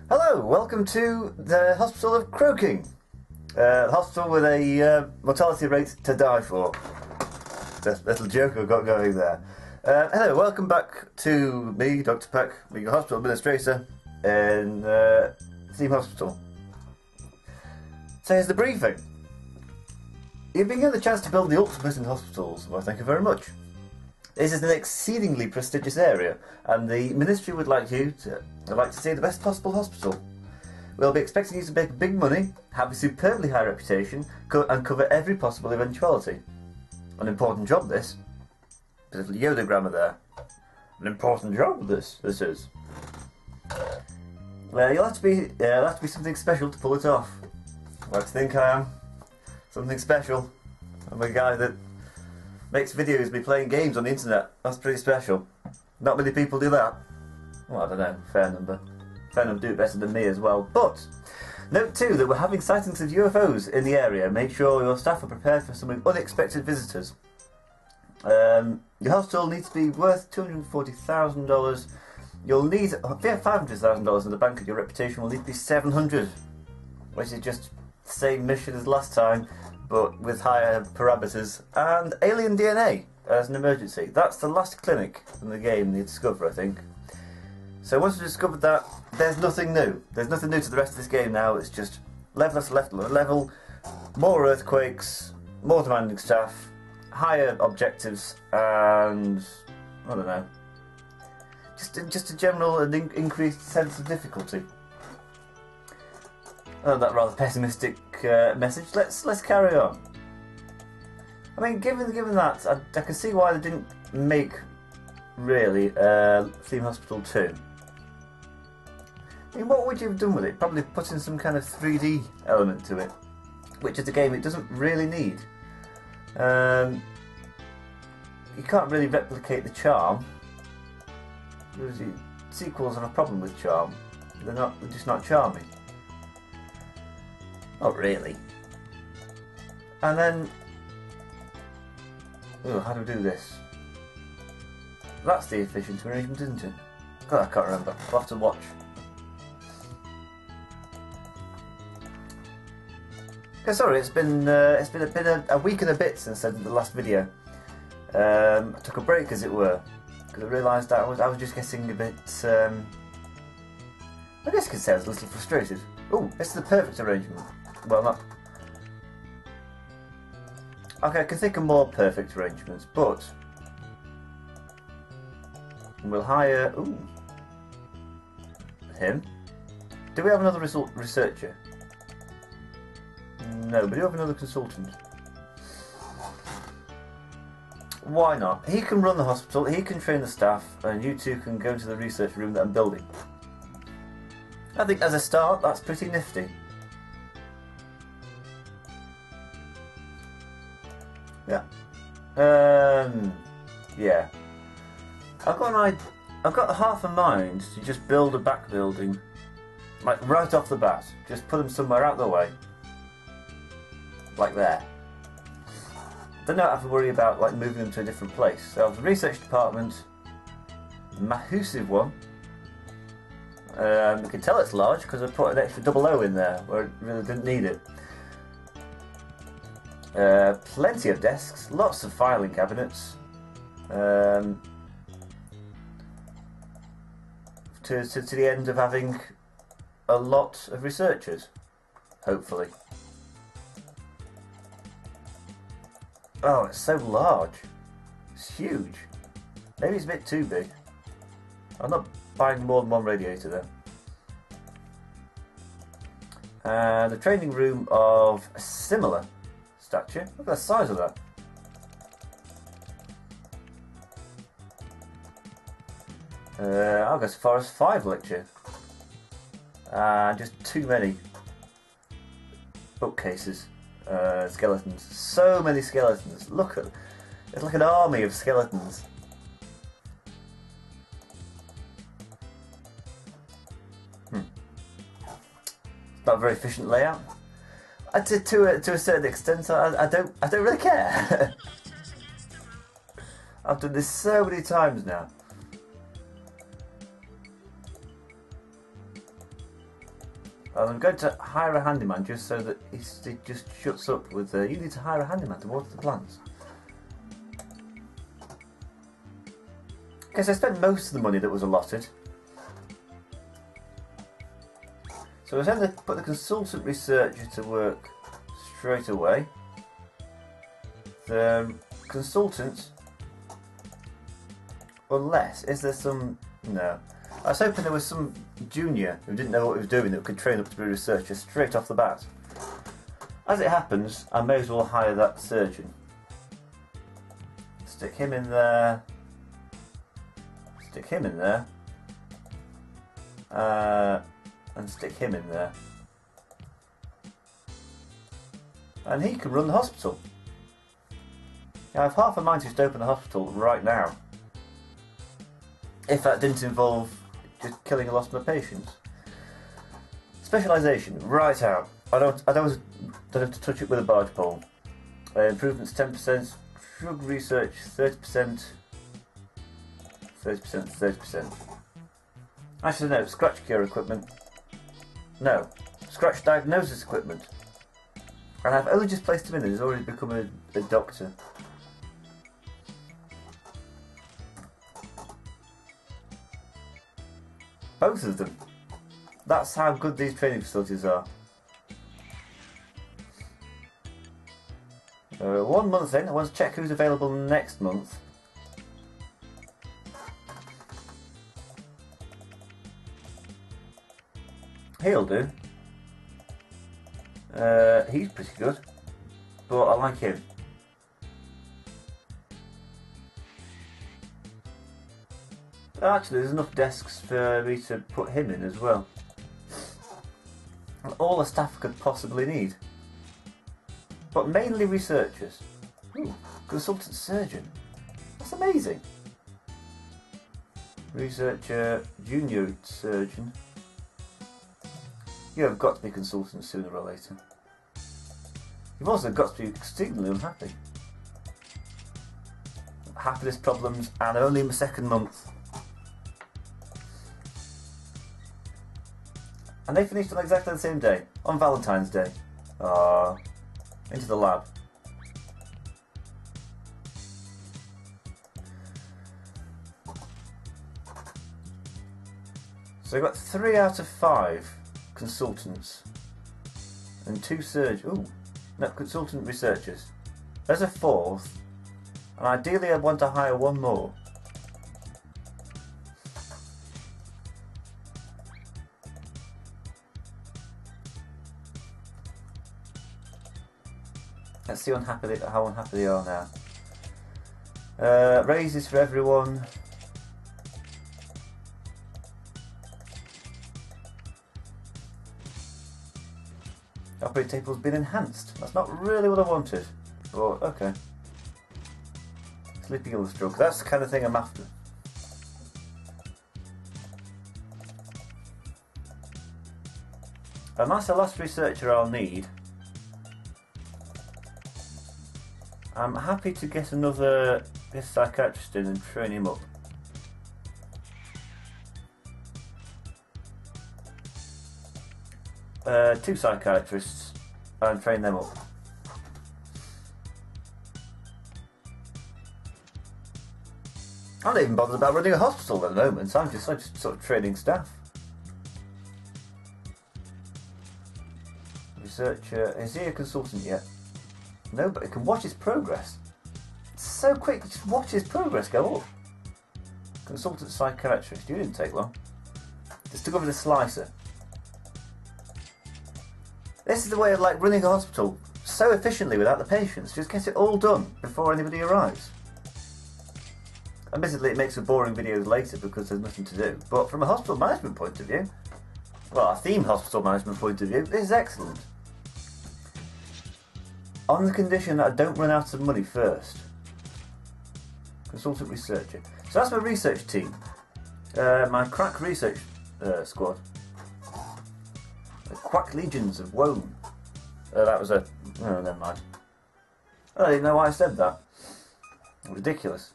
Hello, welcome to the Hospital of Croaking. The hospital with a mortality rate to die for. That little joke I've got going there. Hello, welcome back to me, Dr. Peck, your hospital administrator in Theme Hospital. So here's the briefing. You've been given the chance to build the ultimate in hospitals. Well, thank you very much. This is an exceedingly prestigious area, and the Ministry would like to see the best possible hospital. We'll be expecting you to make big money, have a superbly high reputation, and cover every possible eventuality. An important job, this. Bit of Yoda grammar there. An important job, this is. You'll have to be something special to pull it off. I like to think I am. Something special. I'm a guy that makes videos of me playing games on the internet. That's pretty special. Not many people do that. Well, I don't know. Fair number. Fair number do it better than me as well. But note too that we're having sightings of UFOs in the area. Make sure your staff are prepared for some unexpected visitors. Your hospital needs to be worth $240,000. You'll need $500,000 in the bank, and your reputation will need to be $700,000, which is just the same mission as last time, but with higher parameters, and alien DNA as an emergency. That's the last clinic in the game, the Discover, I think. So once we've discovered that, there's nothing new. There's nothing new to the rest of this game now. It's just level after level, more earthquakes, more demanding staff, higher objectives, and I don't know, just a general and increased sense of difficulty. That rather pessimistic message. Let's carry on. I mean, given that, I can see why they didn't make really Theme Hospital 2. I mean, what would you have done with it? Probably put in some kind of 3D element to it, which is a game it doesn't really need. You can't really replicate the charm. Sequels have a problem with charm. They're just not charming. Not really. And then, how do we do this? That's the efficient arrangement, isn't it? God, I can't remember. I'll have to watch. Okay, sorry, it's been a week and a bit since I did the last video. I took a break, as it were, because I realised that I was just getting a bit. I guess you could say I was a little frustrated. Oh, this is the perfect arrangement. Well, not. Okay, I can think of more perfect arrangements, but we'll hire. Ooh, him. Do we have another researcher? No, but we do have another consultant. Why not? He can run the hospital, he can train the staff, and you two can go into the research room that I'm building. I think as a start, that's pretty nifty. Yeah. Yeah. I've got half a mind to just build a back building, like right off the bat. Just put them somewhere out of the way, like there. Then I don't have to worry about like moving them to a different place. So I have the research department, massive one. You can tell it's large because I put an extra double O in there where it really didn't need it. Plenty of desks, lots of filing cabinets, to the end of having a lot of researchers, hopefully. Oh, it's so large. It's huge. Maybe it's a bit too big. I'm not buying more than one radiator though. And the training room of a similar stature. Look at the size of that. I'll go as far as 5 lecture. Just too many bookcases. Skeletons. So many skeletons. Look at, it's like an army of skeletons. Not a very efficient layout. To a certain extent, I don't really care. I've done this so many times now. And I'm going to hire a handyman just so that he just shuts up with you need to hire a handyman to water the plants. Okay, so I spent most of the money that was allotted. So I was going to put the consultant researcher to work straight away. The consultant, unless, is there some, no. I was hoping there was some junior who didn't know what he was doing that could train up to be a researcher straight off the bat. As it happens, I may as well hire that surgeon. Stick him in there. Stick him in there. And stick him in there. And he can run the hospital. I have half a mind to just open the hospital right now. If that didn't involve just killing a lot of my patients. Specialisation, right out. I don't have to touch it with a barge pole. Improvements 10%, drug research 30%, 30%, 30%. Actually no, scratch cure equipment. No, scratch diagnosis equipment. And I've only just placed him in and he's already become a doctor. Both of them. That's how good these training facilities are. 1 month in, I want to check who's available next month. He'll do. He's pretty good, but I like him. Actually, there's enough desks for me to put him in as well. And all the staff could possibly need. But mainly researchers. Ooh, consultant surgeon. That's amazing. Researcher, junior surgeon. You have got to be consultant sooner or later. You've also got to be extremely unhappy. Happiness problems, and only in the second month. And they finished on exactly the same day, on Valentine's Day. Into the lab. So I got 3 out of 5 consultants and 2 consultant researchers. There's a 4th, and ideally I want to hire 1 more. Let's see how unhappy they are now. Raises for everyone. Operating table's been enhanced. That's not really what I wanted. But okay. Sleeping illness drug. That's the kind of thing I'm after. And that's the last researcher I'll need. I'm happy to get another psychiatrist in and train him up. Two psychiatrists and train them up. I'm not even bothered about running a hospital at the moment, so I'm just sort of training staff. Researcher, is he a consultant yet? No, but I can watch his progress. It's so quick, just watch his progress go up. Consultant psychiatrist, you didn't take long. Just took over the slicer. This is the way of like running a hospital so efficiently without the patients. Just get it all done before anybody arrives. Admittedly, it makes for boring videos later because there's nothing to do. But from a hospital management point of view, well, a theme hospital management point of view, this is excellent. On the condition that I don't run out of money first. Consultant researcher. So that's my research team. My crack research squad. The Quack Legions of Woe. That was a... Oh, never mind. I don't even know why I said that. Ridiculous.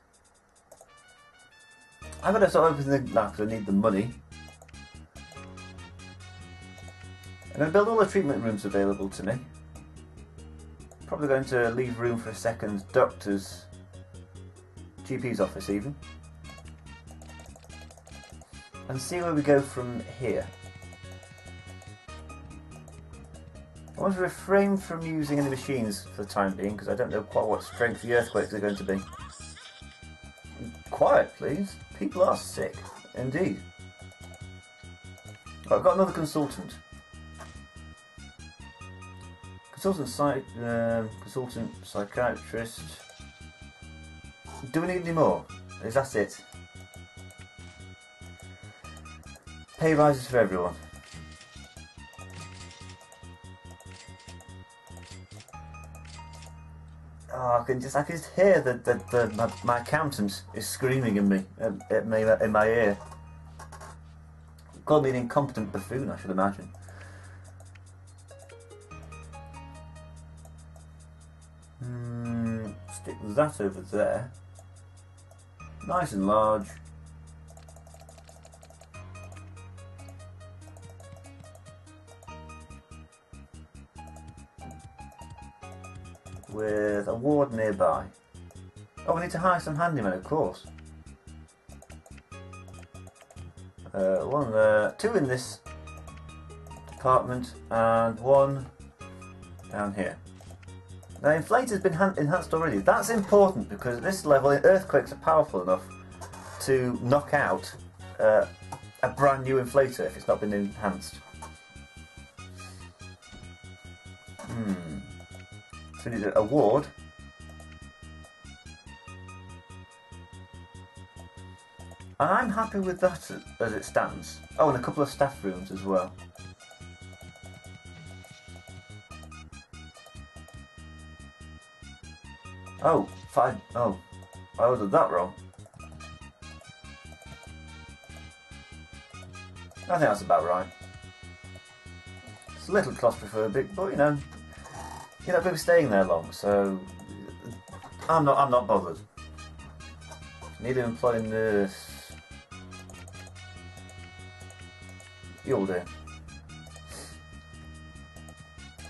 I'm going to start opening the lab because I need the money. I'm going to build all the treatment rooms available to me. Probably going to leave room for a second doctor's, GP's office even. And see where we go from here. I want to refrain from using any machines for the time being because I don't know quite what strength the earthquakes are going to be. Quiet, please. People are sick, indeed. Oh, I've got another consultant. Consultant psychiatrist. Do we need any more? Is that it? Pay rises for everyone. Oh, I can just hear that my accountant is screaming at me in my ear. Called me an incompetent buffoon, I should imagine. Stick that over there. Nice and large. With a ward nearby. Oh, we need to hire some handymen, of course. One there, two in this department, and one down here. Now, inflator's been enhanced already. That's important because at this level, earthquakes are powerful enough to knock out a brand new inflator if it's not been enhanced. So we need a ward. And I'm happy with that as it stands. Oh, and a couple of staff rooms as well. Oh, five. Oh, I ordered that wrong. I think that's about right. It's a little claustrophobic, but you know, you're not going to be staying there long, so I'm not bothered. Need to employ a nurse. You'll do.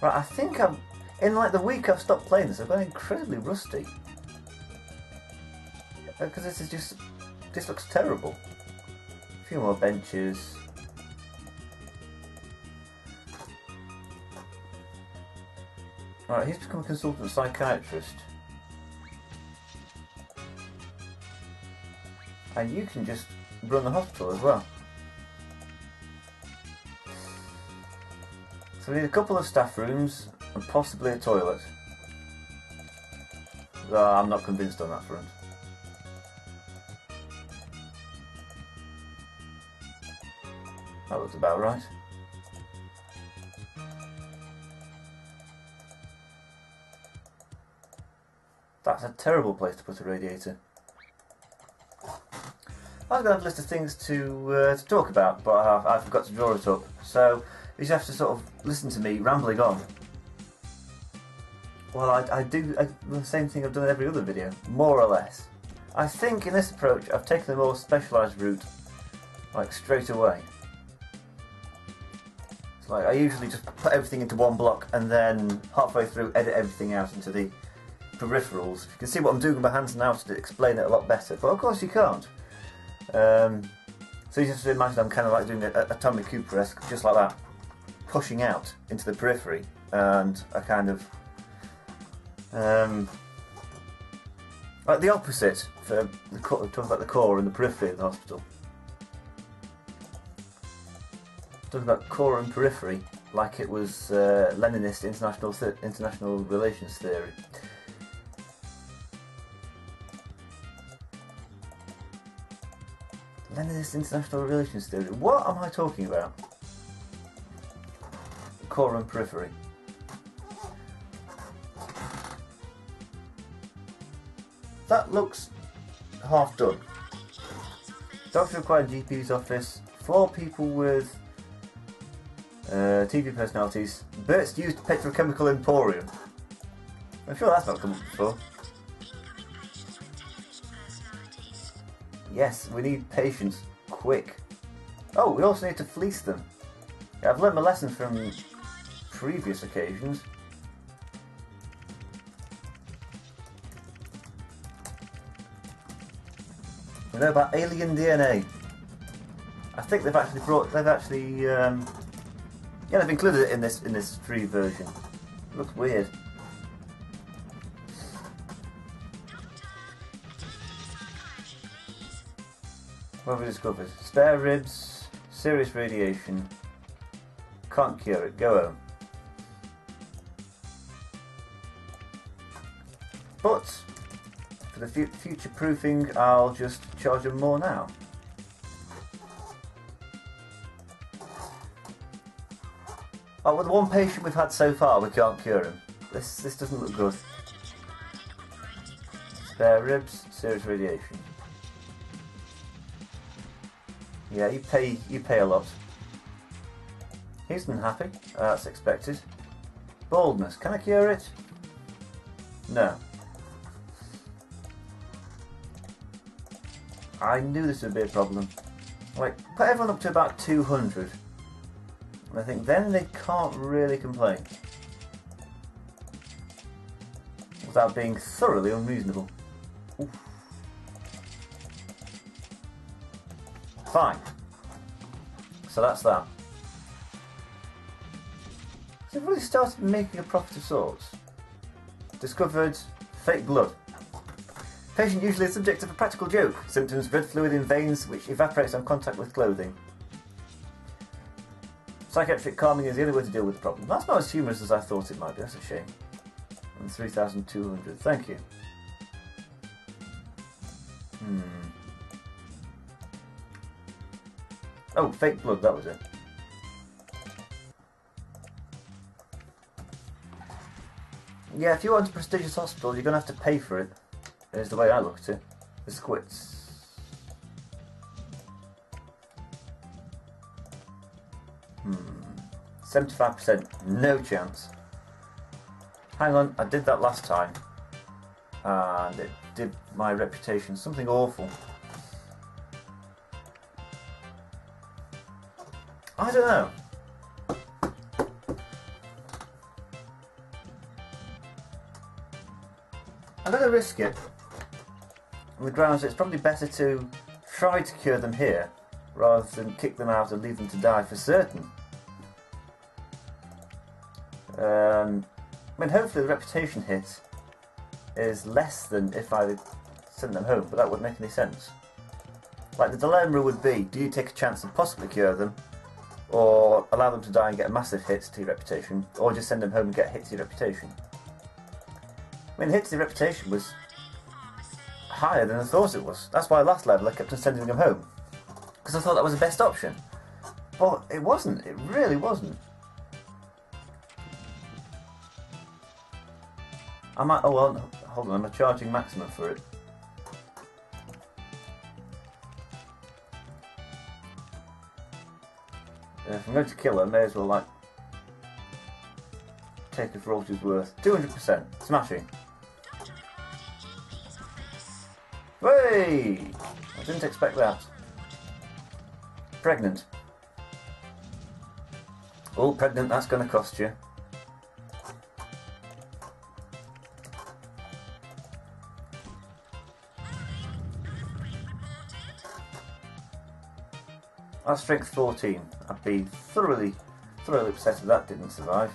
Right, I think I'm in like the week I've stopped playing this. I've got incredibly rusty because this looks terrible. A few more benches. Right, he's become a consultant psychiatrist. And you can just run the hospital as well. So we need a couple of staff rooms and possibly a toilet. Though I'm not convinced on that front. That looks about right. That's a terrible place to put a radiator. I was going to have a list of things to talk about, but I forgot to draw it up. So you just have to sort of listen to me rambling on. Well, I do the same thing I've done in every other video, more or less. I think in this approach I've taken the more specialised route, like straight away. It's like I usually just put everything into one block and then halfway through edit everything out into the peripherals. You can see what I'm doing with my hands now to explain it a lot better, but of course you can't. So you just have to imagine I'm kind of like doing a Tommy Cooper-esque, just like that, pushing out into the periphery, and a kind of like the opposite for the talking about the core and the periphery of the hospital. Talking about core and periphery like it was Leninist international relations theory. Leninist international relations theory. What am I talking about? Core and periphery. That looks half done. Doctor required GP's office. 4 people with TV personalities. Bert's used petrochemical emporium. I'm sure that's not come up before. Yes, we need patients quick. Oh, we also need to fleece them. Yeah, I've learnt my lesson from previous occasions. We know about alien DNA. I think they've actually yeah, they've included it in this free version. It looks weird. What have we discovered? Spare ribs, serious radiation. Can't cure it. Go home. But for the future proofing, I'll just charge them more now. Oh, with the one patient we've had so far, we can't cure him. This doesn't look good. Spare ribs, serious radiation. Yeah, you pay a lot. He's unhappy. That's expected. Baldness. Can I cure it? No. I knew this would be a problem. Like, put everyone up to about 200. And I think then they can't really complain. Without being thoroughly unreasonable. Oof. Fine. So that's that. So they've really started making a profit of sorts. Discovered fake blood. Patient usually the subject of a practical joke. Symptoms: red fluid in veins which evaporates on contact with clothing. Psychiatric calming is the only way to deal with the problem. That's not as humorous as I thought it might be. That's a shame. And 3,200. Thank you. Oh, fake blood, that was it. Yeah, if you want a prestigious hospital, you're going to have to pay for it. Is the way I look at it. The squits. 75%. No chance. Hang on, I did that last time. And it did my reputation something awful. I don't know. I'm going to risk it on the grounds that it's probably better to try to cure them here rather than kick them out and leave them to die for certain. I mean, hopefully the reputation hit is less than if I sent them home, but that wouldn't make any sense. Like, the dilemma would be, do you take a chance and possibly cure them, or allow them to die and get a massive hit to your reputation, or just send them home and get a hit to your reputation? I mean, the hit to the reputation was higher than I thought it was. That's why last level I kept on sending them home, because I thought that was the best option. But it wasn't. It really wasn't. I might. Oh well. Hold on. I'm charging maximum for it. If I'm going to kill her, I may as well like take her for all she's worth. 200%. Smashing. Hey! I didn't expect that. Pregnant. Oh, pregnant, that's going to cost you. That's strength 14. I'd be thoroughly upset if that didn't survive.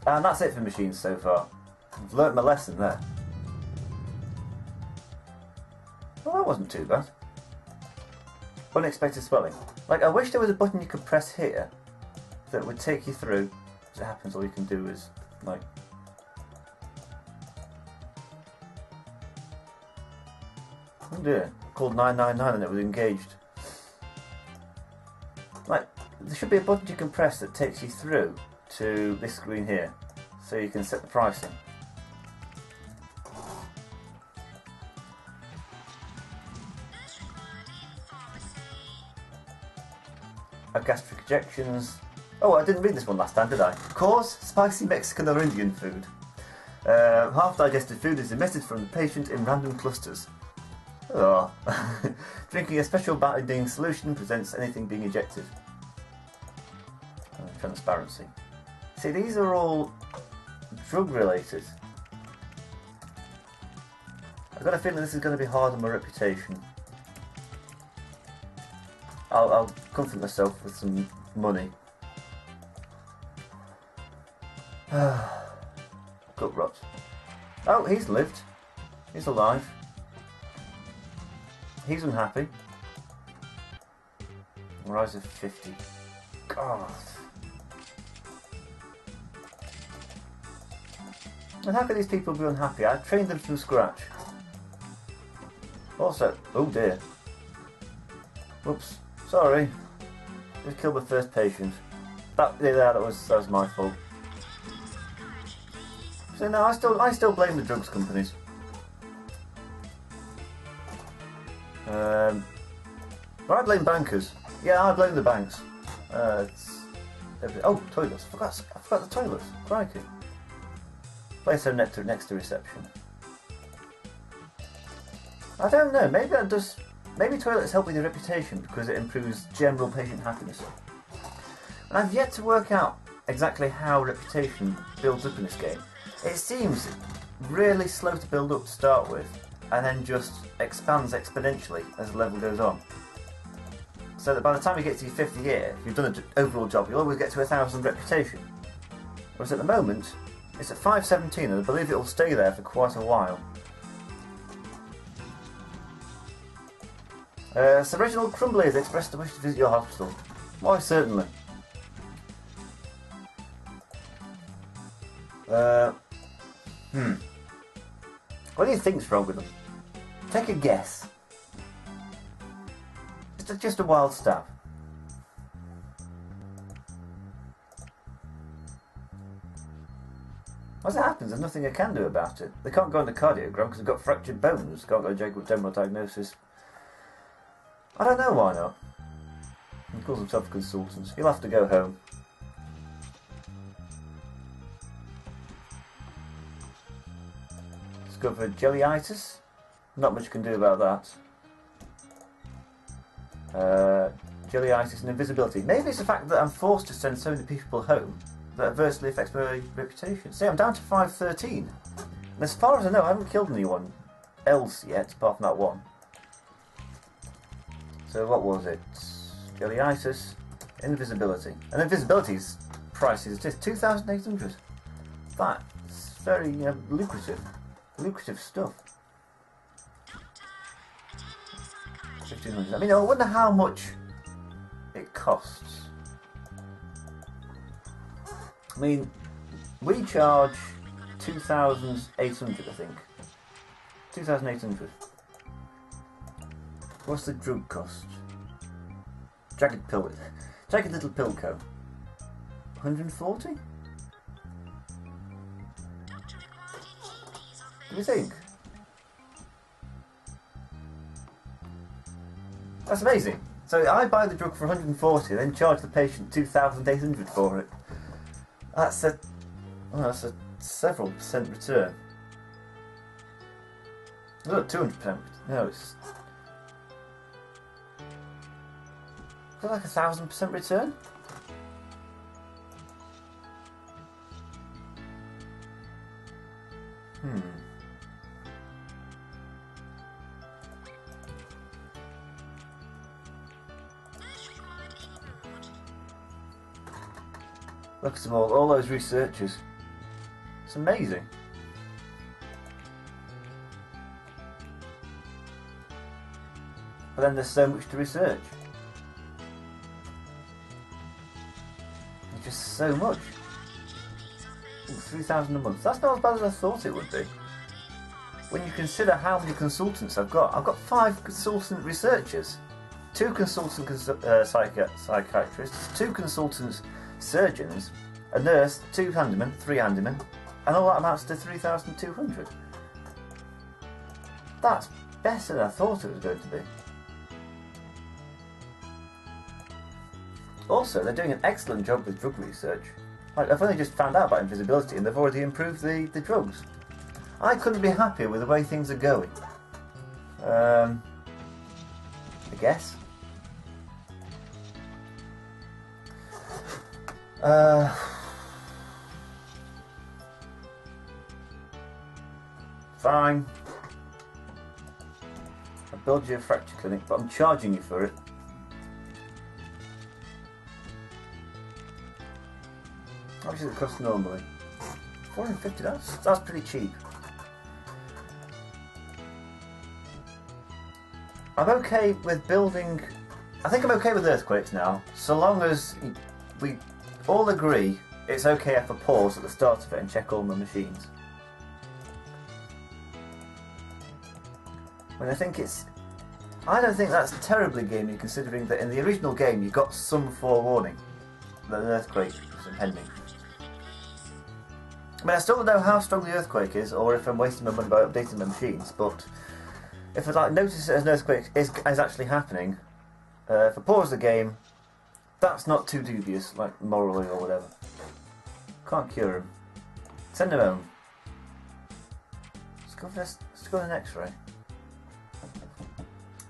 And that's it for machines so far. I've learnt my lesson there. Well, that wasn't too bad. Unexpected swelling. Like, I wish there was a button you could press here that would take you through. As it happens, all you can do is, like... Oh dear. Called 999 and it was engaged. Like, there should be a button you can press that takes you through to this screen here, so you can set the pricing. Gastric ejections. Oh, I didn't read this one last time, did I? Cause: spicy Mexican or Indian food. Half-digested food is emitted from the patient in random clusters. Oh. Drinking a special binding solution prevents anything being ejected. transparency. See, these are all drug related. I've got a feeling this is going to be hard on my reputation. I'll comfort myself with some money. Gut rot. Oh, he's lived. He's alive. He's unhappy. Rise of 50. God. And how can these people be unhappy? I trained them from scratch. Also, oh dear. Whoops. Sorry. Just killed my first patient. That was my fault. So no, I still blame the drugs companies. But I blame bankers. Yeah, I blame the banks. Oh, toilets. I forgot the toilets. Crikey. Place them next to reception. I don't know. Maybe toilets help with your reputation because it improves general patient happiness. And I've yet to work out exactly how reputation builds up in this game. It seems really slow to build up to start with, and then just expands exponentially as the level goes on. So that by the time you get to your 5th year, if you've done an overall job, you'll always get to 1,000 reputation. Whereas at the moment, it's at 517, and I believe it will stay there for quite a while. Sir Reginald Crumbly has expressed a wish to visit your hospital. Why, certainly. What do you think's wrong with them? Take a guess. Just a wild stab. As it happens, there's nothing I can do about it. They can't go on the cardiogram because they've got fractured bones. Can't go to general diagnosis. I don't know why not. He calls himself a consultant. He'll have to go home. Discovered jellyitis. Not much you can do about that. Jellyitis and invisibility. Maybe it's the fact that I'm forced to send so many people home that adversely affects my reputation. See, I'm down to 513. And as far as I know, I haven't killed anyone else yet, apart from that one. So what was it? Jellyitis, invisibility. And invisibility's price is just 2,800. That's very lucrative. Lucrative stuff. 1,500. I mean, I wonder how much it costs. I mean, we charge 2,800, I think. 2,800. What's the drug cost? Jagged little pill co. 140? What do you think? That's amazing. So I buy the drug for 140, then charge the patient 2,800 for it. That's a several percent return. Look, 200%. No, it's like 1,000% return. Look at them all those researchers. It's amazing. But then there's so much to research. There's just so much. Ooh, 3,000 a month. That's not as bad as I thought it would be. When you consider how many consultants I've got 5 consultant researchers, 2 consultant psychiatrists, 2 consultants surgeons, a nurse, 2 handymen, 3 handymen, and all that amounts to 3,200. That's better than I thought it was going to be. Also, they're doing an excellent job with drug research. I've only just found out about invisibility and they've already improved the drugs. I couldn't be happier with the way things are going. I guess. Fine. I'll build you a fracture clinic, but I'm charging you for it. How much does it cost normally? $450, that's pretty cheap. I'm okay with building... I think I'm okay with earthquakes now, so long as we all agree it's okay if I pause at the start of it and check all my machines. When I think it's... I don't think that's terribly gamey, considering that in the original game you got some forewarning that an earthquake was impending. I mean, I still don't know how strong the earthquake is, or if I'm wasting my money by updating my machines, but if I notice that an earthquake is actually happening, if I pause the game, that's not too dubious, like morally or whatever. Can't cure him. Send him home. Let's go for this. Let's go for an X-ray.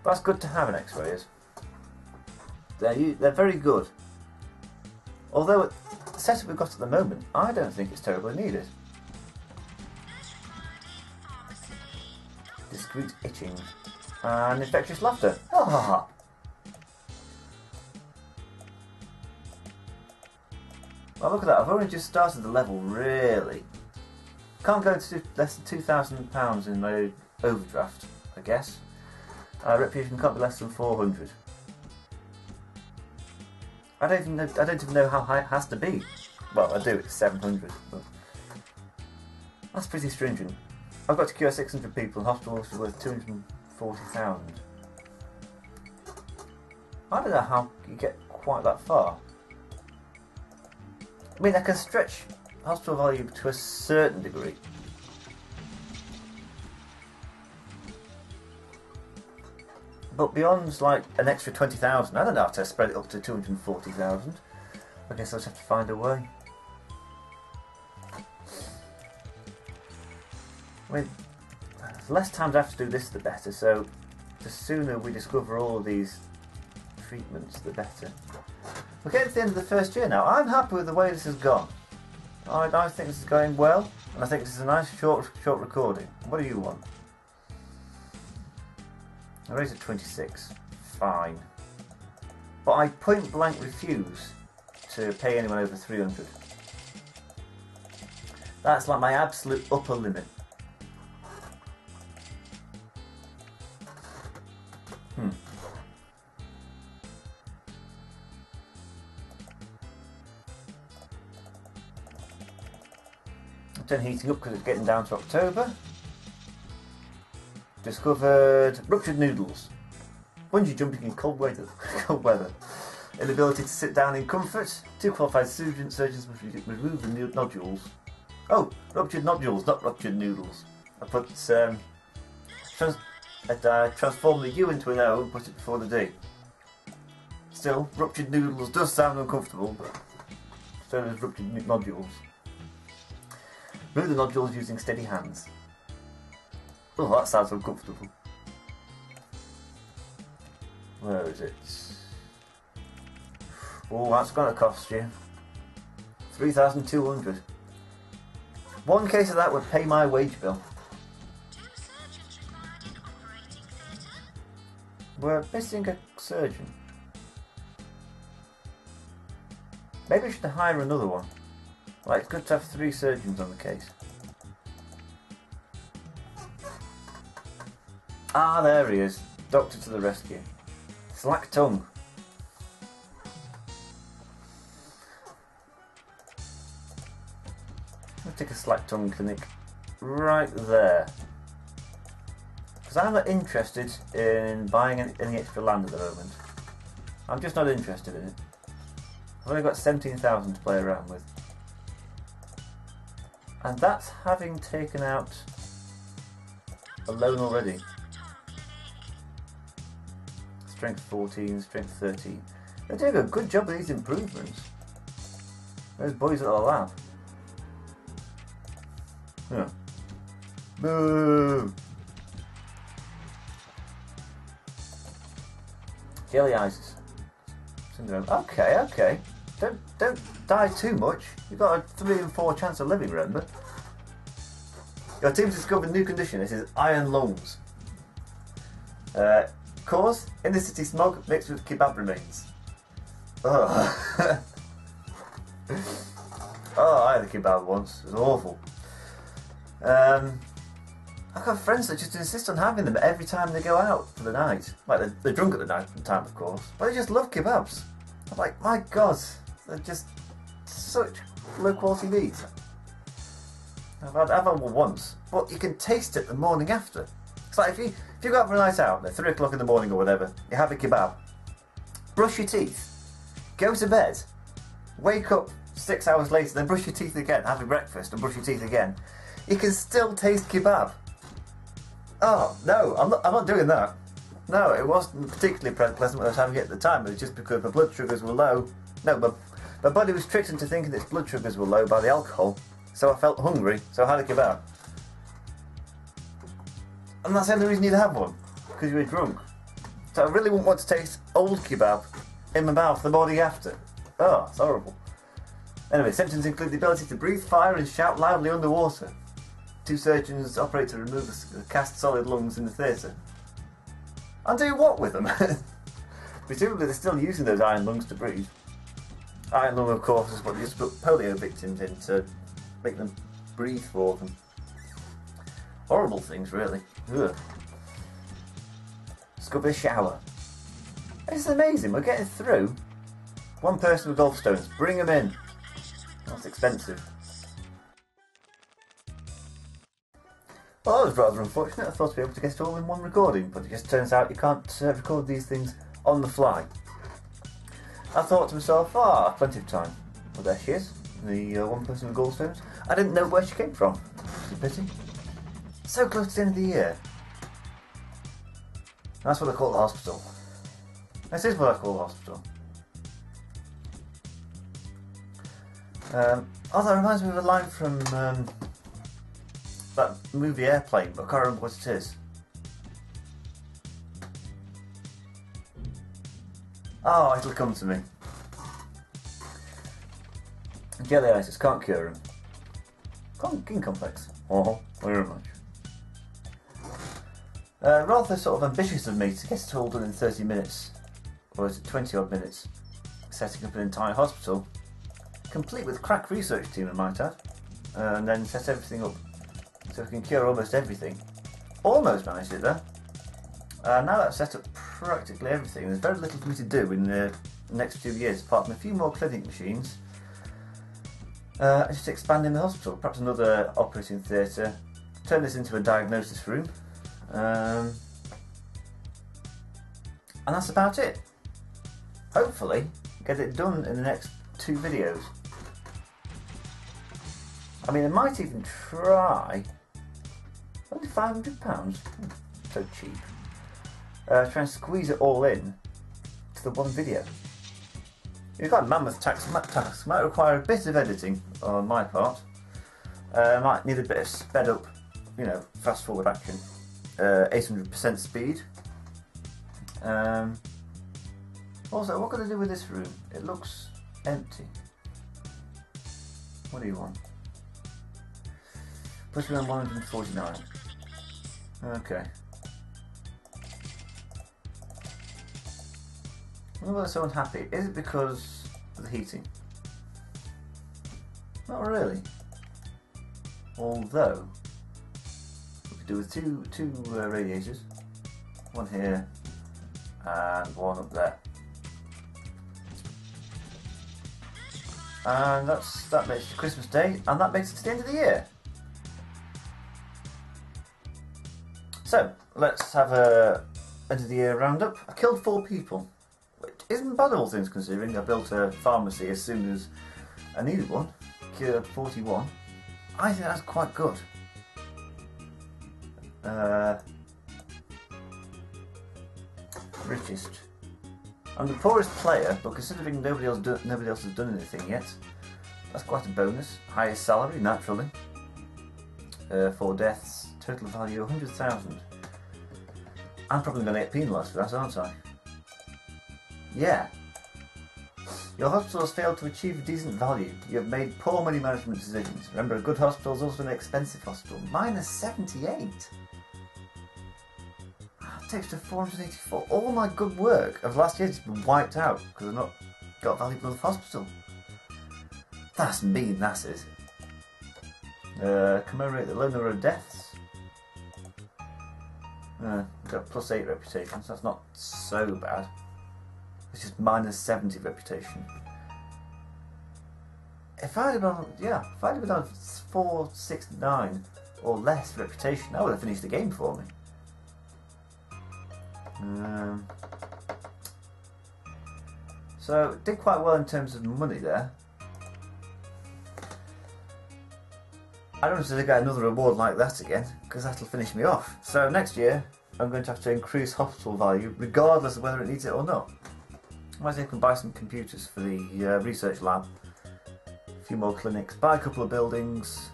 That's good to have an X-ray, is. They're very good. Although the setup we've got at the moment, I don't think it's terribly needed. Discreet itching and infectious laughter. Ha ha ha. Well, look at that. I've only just started the level, really. Can't go to less than £2,000 in my overdraft, I guess. Reputation can't be less than 400. I don't even know how high it has to be. Well, I do, it's 700, but that's pretty stringent. I've got to cure 600 people in hospitals worth 240,000. I don't know how you get quite that far. I mean, I can stretch hospital value to a certain degree. But beyond, like, an extra 20,000, I don't know how to spread it up to 240,000. I guess I'll just have to find a way. I mean, the less times I have to do this, the better. So, the sooner we discover all of these treatments, the better. We're getting to the end of the first year now. I'm happy with the way this has gone. I think this is going well, and I think this is a nice short recording. What do you want? I raised it 26. Fine. But I point blank refuse to pay anyone over 300. That's like my absolute upper limit. I'm heating up because it's getting down to October. Discovered ruptured noodles. Bungee jumping in cold weather. Inability to sit down in comfort. 2 qualified surgeons must remove the nodules. Oh, ruptured nodules, not ruptured noodles. I put transform the U into an O and put it before the D. Still, ruptured noodles does sound uncomfortable, but so does ruptured nodules. Remove the nodules using steady hands. Oh, that sounds uncomfortable. Where is it? Oh, that's going to cost you 3,200. One case of that would pay my wage bill. We're missing a surgeon. Maybe we should hire another one. Like, it's good to have 3 surgeons on the case. Ah, there he is. Doctor to the rescue. Slack tongue. I'll take a slack tongue clinic right there. Because I'm not interested in buying any extra land at the moment. I'm just not interested in it. I've only got 17,000 to play around with. And that's having taken out a loan already. Strength 14, strength 13. They're doing a good job of these improvements. Those boys at the lab. Yeah. Boo! Jelly Isis syndrome. Okay. don't die too much. You've got a 3 in 4 chance of living, remember? Your team's discovered a new condition. This is iron lungs. Cause, in the city, smog mixed with kebab remains. Oh. Oh, I had a kebab once. It was awful. I've got friends that just insist on having them every time they go out for the night. Like, they're drunk at the night time, of course, but they just love kebabs. I'm like, my God, they're just such low quality meat. I've had one once, but you can taste it the morning after. It's like if you go out for a night out at 3 o'clock in the morning or whatever, you have a kebab, brush your teeth, go to bed, wake up 6 hours later, then brush your teeth again, have your breakfast and brush your teeth again. You can still taste kebab. Oh no, I'm not doing that. No, it wasn't particularly pleasant when I was having it at the time. It was just because my blood sugars were low. No, my body was tricked into thinking its blood sugars were low by the alcohol, so I felt hungry, so I had a kebab. And that's the only reason you'd have one, because you were drunk. So I really wouldn't want to taste old kebab in my mouth the morning after. Oh, it's horrible. Anyway, symptoms include the ability to breathe fire and shout loudly underwater. 2 surgeons operate to remove the cast solid lungs in the theatre. And do what with them? Presumably they're still using those iron lungs to breathe. Iron lung, of course, is what they used to put polio victims in to make them breathe for them. Horrible things, really. Ugh. Let's go for a shower. This is amazing, we're getting through. 1 person with gallstones, bring them in. That's expensive. Well, that was rather unfortunate. I thought I'd be able to get it all in one recording, but it just turns out you can't record these things on the fly. I thought to myself, plenty of time. Well, there she is, the 1 person with gallstones. I didn't know where she came from. It's a pity. So close to the end of the year. That's what I call the hospital. This is what I call the hospital. Oh, that reminds me of a line from that movie Airplane, but I can't remember what it is. Oh, it'll come to me. Jelly-itis can't cure him. King complex. Oh, very much. Rather sort of ambitious of me to get it all done in 30 minutes. Or is it 20 odd minutes? Setting up an entire hospital. Complete with crack research team, I might add. And then set everything up so we can cure almost everything. Almost managed it there. Now that I've set up practically everything, there's very little for me to do in the next few years, apart from a few more clinic machines. Just expanding the hospital, perhaps another operating theatre, turn this into a diagnosis room. And that's about it. Hopefully, get it done in the next 2 videos. I mean, I might even try. Only £500? So cheap. Try and squeeze it all in to the 1 video. You've got a mammoth task. Might require a bit of editing on my part. Might need a bit of sped up, fast forward action. 800% speed. Also, what can I do with this room? It looks empty. What do you want? Push me on 149. Okay. I wonder why they're so unhappy. Is it because of the heating? Not really. Although, we could do with two radiators. One here and one up there. And that makes it Christmas Day, and that makes it to the end of the year. So, let's have a end of the year roundup. I killed 4 people. Which isn't bad, all things considering. I built a pharmacy as soon as I needed one. Cured 41. I think that's quite good. Richest. I'm the poorest player, but considering nobody else has done anything yet, that's quite a bonus. Highest salary, naturally. 4 deaths, total value 100,000. I'm probably going to get penalised for that, aren't I? Yeah. Your hospital has failed to achieve a decent value. You have made poor money management decisions. Remember, a good hospital is also an expensive hospital. Minus 78. That takes to 484. All my good work of last year has been wiped out because I've not got a valuable enough hospital. That's mean, that is. Commemorate the low number of deaths. We've got +8 reputation, so that's not so bad. It's just minus 70 reputation. If I'd have been on 469 or less reputation, that would have finished the game for me. So did quite well in terms of money there. I don't want to get another award like that again, because that'll finish me off. So next year, I'm going to have to increase hospital value, regardless of whether it needs it or not. I might see if I can buy some computers for the research lab, a few more clinics, buy a couple of buildings,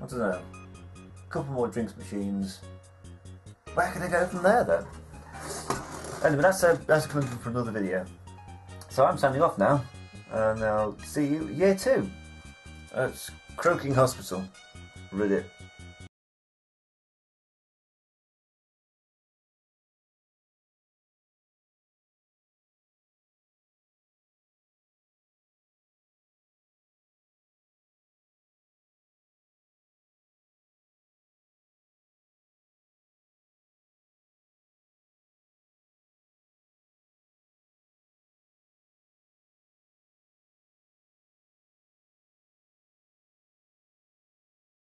I don't know, a couple more drinks machines. Where can I go from there then? Anyway, that's a commitment for another video. So I'm signing off now, and I'll see you year 2 at Croaking Hospital. Read it.